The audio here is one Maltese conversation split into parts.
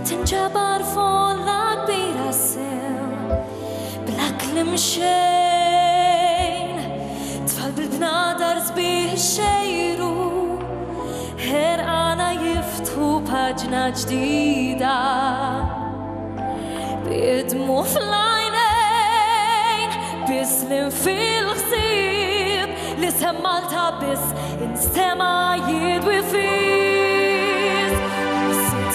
tinġabar folla kbira sew bla klim xejn tfal bil-bnadar sbieħ xejru ħerqana jiftħu paġna ġdida bidmu fl-għajnejn bislim fil-ħsieb li sem Malta biss instema jidwi fis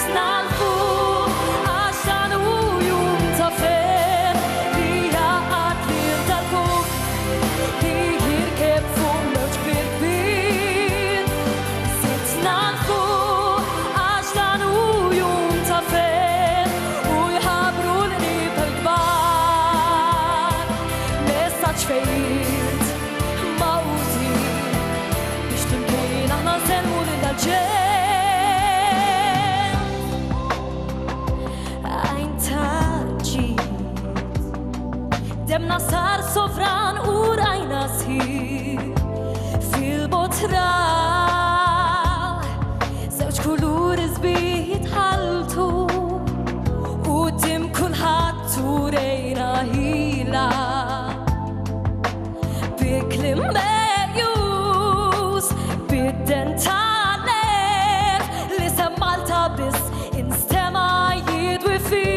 sitna l-fuq għaxan u jum ta' fer li jaqat li l-dalkuk li jirkeb fuq mewġ bil-bir sitna l-fuq għaxan u jum ta' fer u jħabru l-qrib il-kbar messaġġ fejt mawti biex flimkien aħna nselmu lil-ġej demna sar sovran u rajna sħib fil-botra żewġ kuluri sbieħ jitħaltu u dim kulħadd urejna ħila bi kliem mejjus bid-dentalef li sem Malta biss instema jidwi fih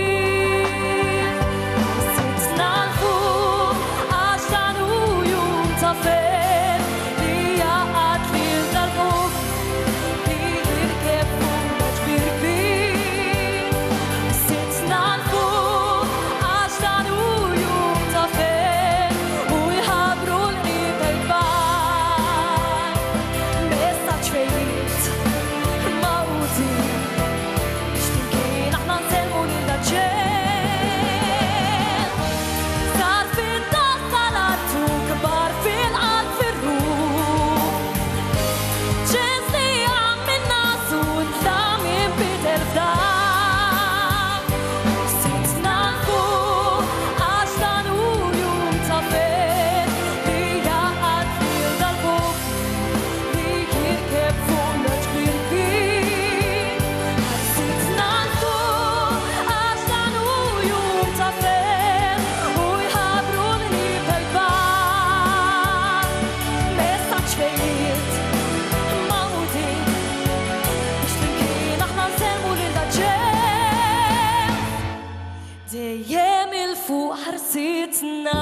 dejjem il-fuq ħarsitna